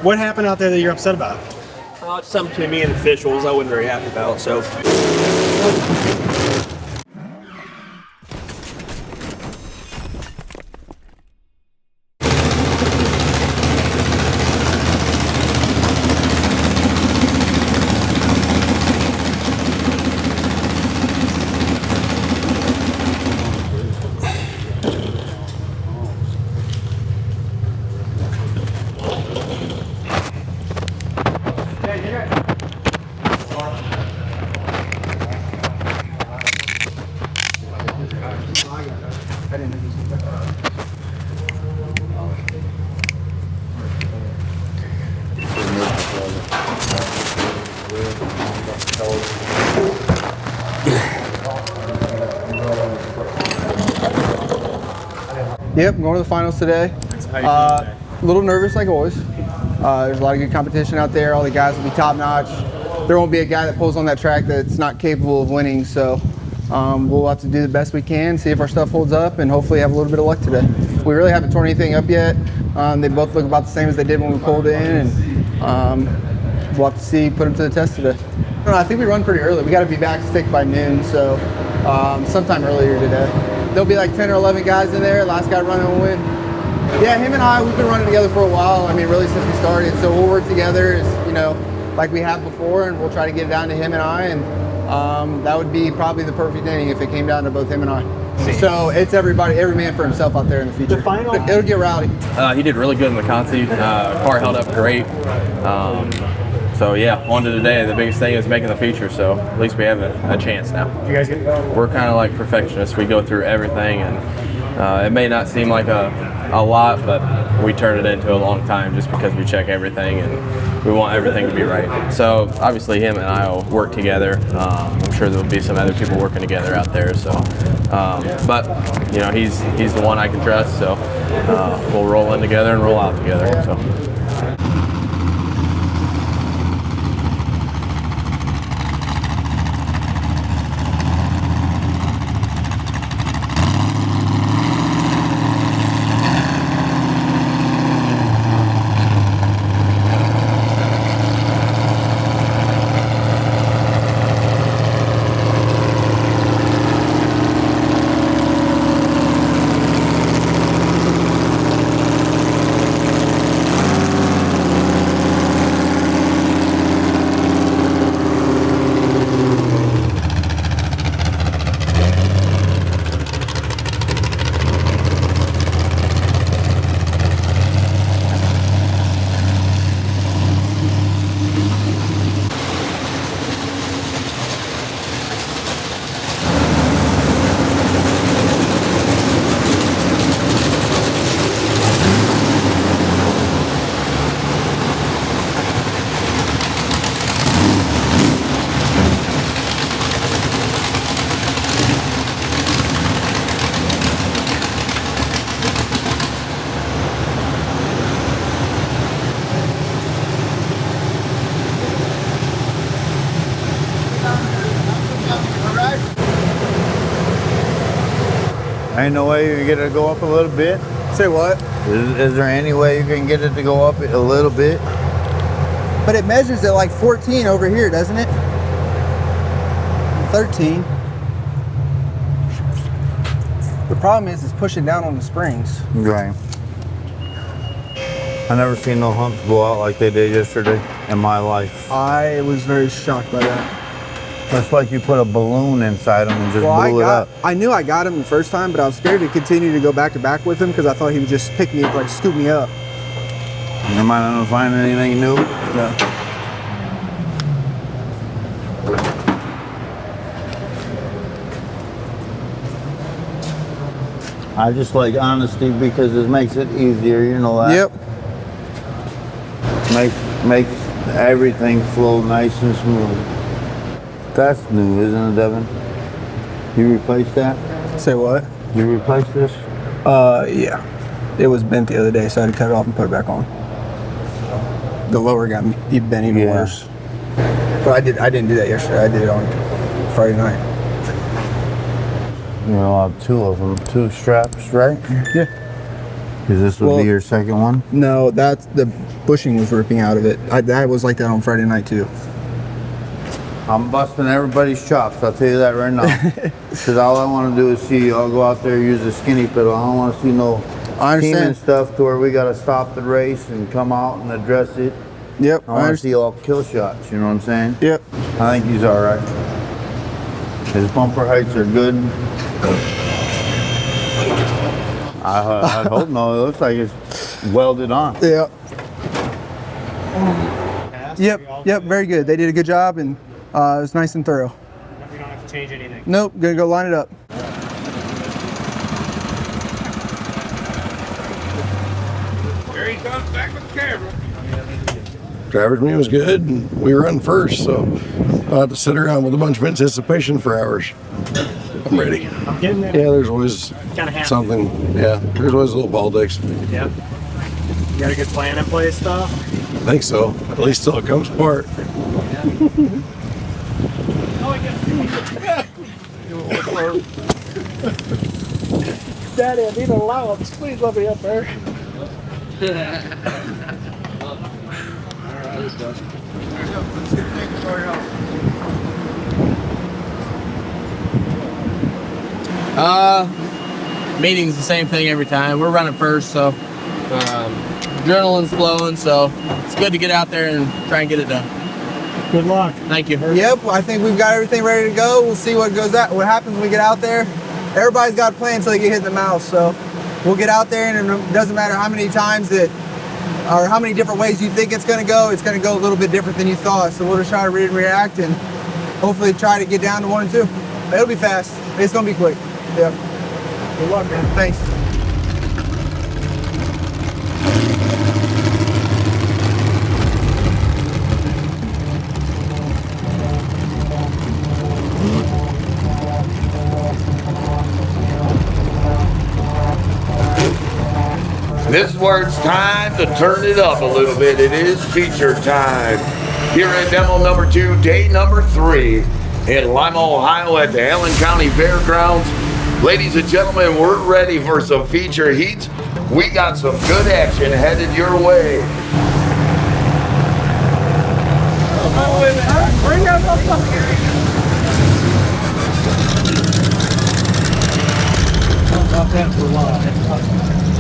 What happened out there that you're upset about? It's something between me and the officials I wasn't very happy about, so. Yep, I'm going to the finals today. A little nervous like always. There's a lot of good competition out there. All the guys will be top notch. There won't be a guy that pulls on that track that's not capable of winning. So we'll have to do the best we can, see if our stuff holds up, and hopefully have a little bit of luck today. We really haven't torn anything up yet. They both look about the same as they did when we pulled in, and we'll have to see, put them to the test today. I don't know, I think we run pretty early. We got to be back stick by noon, so sometime earlier today. There'll be like 10 or 11 guys in there. Last guy running will win. Yeah, him and I, we've been running together for a while. I mean, really since we started. So we'll work together, like we have before, and we'll try to get it down to him and I. And that would be probably the perfect inning if it came down to both him and I. So it's every man for himself out there in the future. The final, it'll get rowdy. He did really good in the Conti. Car held up great. So yeah, on to today. The biggest thing is making the feature, so at least we have a chance now. you guys get We're kind of like perfectionists. We go through everything, and it may not seem like a lot, but we turn it into a long time just because we check everything and we want everything to be right. So obviously him and I will work together. I'm sure there'll be some other people working together out there. So, but he's the one I can trust. So we'll roll in together and roll out together. So. Ain't no way you get it to go up a little bit? Say what? Is there any way you can get it to go up a little bit? But it measures at like 14 over here, doesn't it? 13. The problem is it's pushing down on the springs. Right. I never seen no humps go out like they did yesterday in my life. I was very shocked by that. It's like you put a balloon inside them and just blew it up. I knew I got him the first time, but I was scared to continue to go back to back with him because I thought he would just pick me up, like scoop me up. You might not find anything new? No. I just like honesty because it makes it easier, you know that? Yep. Makes everything flow nice and smooth. That's new, isn't it, Devin? You replaced that? Say what? You replaced this? Yeah. It was bent the other day, so I had to cut it off and put it back on. The lower got bent even worse. But I didn't do that yesterday. I did it on Friday night. You know, I'll have two of them, two straps, right? Yeah. Because this would Well- be your second one? No, that's the bushing was ripping out of it. That was like that on Friday night too. I'm busting everybody's chops, I'll tell you that right now. Because all I want to do is see y'all go out there, use the skinny pedal. I don't want to see no I understand. teaming stuff to where we got to stop the race and come out and address it. Yep. I want to see all kill shots, you know what I'm saying? Yep. I think he's all right. His bumper heights are good. I hope no. It looks like it's welded on. Yep. Yep. Very good. They did a good job, and it was nice and thorough. We don't have to change anything. Nope. Gonna go line it up. Here he comes back with the camera. Driver's meeting was good, and we run first, so I'll have to sit around with a bunch of anticipation for hours. I'm ready. I'm getting there. Yeah, there's always Kinda happy. something. Yeah, there's always little politics. Yeah. You got a good plan in place, though? I think so. At least till it comes apart. Daddy, I need an allowance. Please let me up there. Meeting's the same thing every time. We're running first, so adrenaline's flowing, so it's good to get out there and try and get it done. Good luck. Thank you. Yep. I think we've got everything ready to go. We'll see what what happens when we get out there. Everybody's got a plan until they get hit in the mouth. So we'll get out there, and it doesn't matter how many times or how many different ways you think it's going to go. It's going to go a little bit different than you thought. So we'll just try to react and hopefully try to get down to 1 and 2. It'll be fast. It's going to be quick. Yep. Good luck, man. Thanks. This is where it's time to turn it up a little bit. It is feature time. Here at demo number 2, day number 3 in Lima, Ohio at the Allen County Fairgrounds. Ladies and gentlemen, we're ready for some feature heats. We got some good action headed your way. Bring us up here. Not that for live.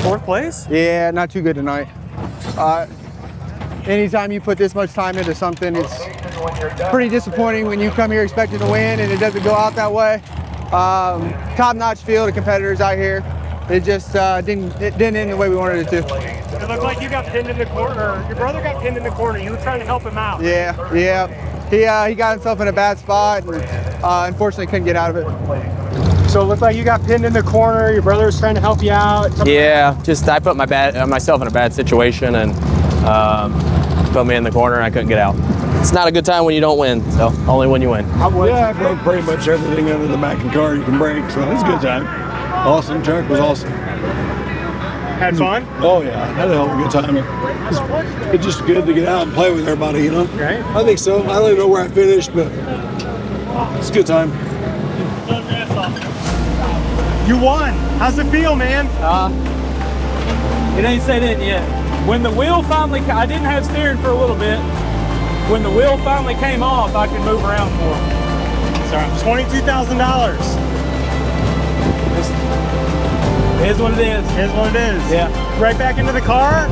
Fourth place? Yeah, not too good tonight. Anytime you put this much time into something, it's pretty disappointing when you come here expecting to win and it doesn't go out that way. Top-notch field of competitors out here. It just didn't end the way we wanted it to. It looked like you got pinned in the corner. Your brother got pinned in the corner. You were trying to help him out. Yeah. He got himself in a bad spot and unfortunately couldn't get out of it. So it looked like you got pinned in the corner. Your brother was trying to help you out. Yeah, just I put myself in a bad situation and put me in the corner and I couldn't get out. It's not a good time when you don't win, so only when you win. Yeah, I broke pretty much everything under the back of the car you can break, so it's a good time. Awesome, truck was awesome. Had fun? Oh yeah, I had a hell of a good time. It's just good to get out and play with everybody, you know? Right. I think so. I don't even know where I finished, but it's a good time. You won. How's it feel, man? It ain't set in yet. When the wheel finally, I didn't have steering for a little bit. When the wheel finally came off, I could move around more. Sorry, $22,000. It is what it is. Is what it is. Yeah. Right back into the car?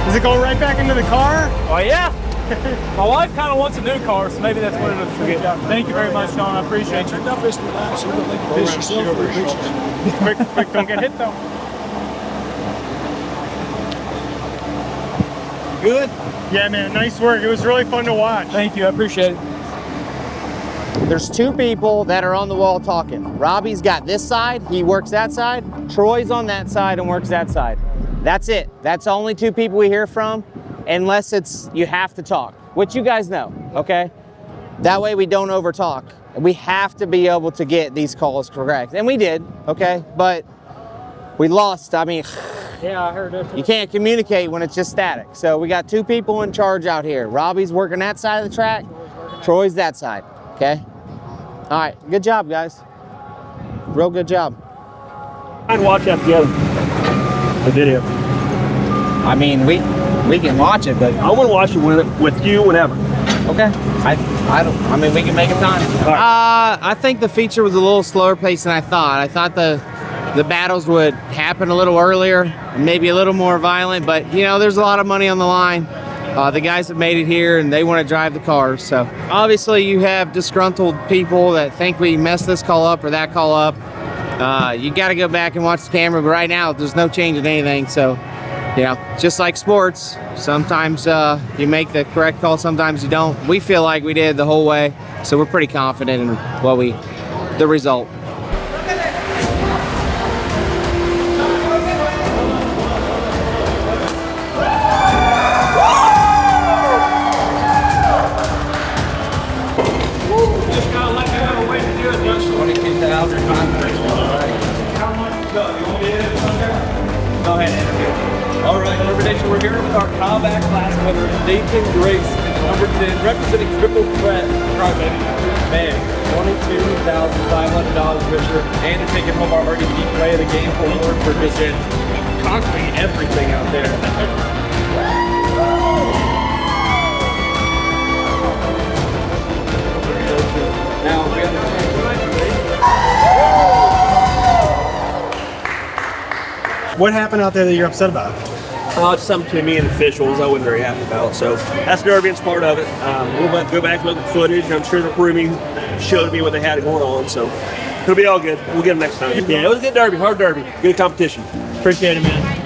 Does it go right back into the car? Oh yeah. My wife kind of wants a new car, so maybe that's what it is. Thank you very much, Sean. I appreciate you. Quick, don't get hit though. Good? Yeah, man, nice work. It was really fun to watch. Thank you. I appreciate it. There's two people that are on the wall talking. Robbie's got this side, he works that side. Troy's on that side and works that side. That's it. That's the only two people we hear from, unless it's you have to talk, which you guys know, okay? That way we don't over talk. We have to be able to get these calls correct. And we did, okay? But we lost. I mean, Yeah, I heard it. you can't communicate when it's just static. So we got two people in charge out here. Robbie's working that side of the track, Troy's that side, okay? All right, good job, guys. Real good job. I'd watch that together. The video. I mean, we can watch it, but I want to watch it with you whenever. okay. I mean, we can make a time. I think the feature was a little slower paced than I thought. I thought the battles would happen a little earlier, maybe a little more violent, but you know, there's a lot of money on the line. The guys have made it here and they want to drive the cars. So obviously you have disgruntled people that think we messed this call up or that call up. You got to go back and watch the camera, but right now there's no change in anything. So, you know, just like sports, sometimes you make the correct call, sometimes you don't. We feel like we did the whole way, so we're pretty confident in the result. Go ahead, interview. All right, Elimination, we're here with our combat class winner, Nathan Grace, number 10, representing Triple Threat. All right, baby. Man, $22,500, Richard, and to take it home our RDP play of the game award for just conquering everything out there. Now, we have the What happened out there that you're upset about? It's something between me and the officials I wasn't very happy about. So that's the Derby's part of it. We'll go back and look at the footage. I'm sure the roomie showed me what they had going on. So it'll be all good. We'll get them next time. Yeah, it was a good Derby, hard Derby. Good competition. Appreciate it, man.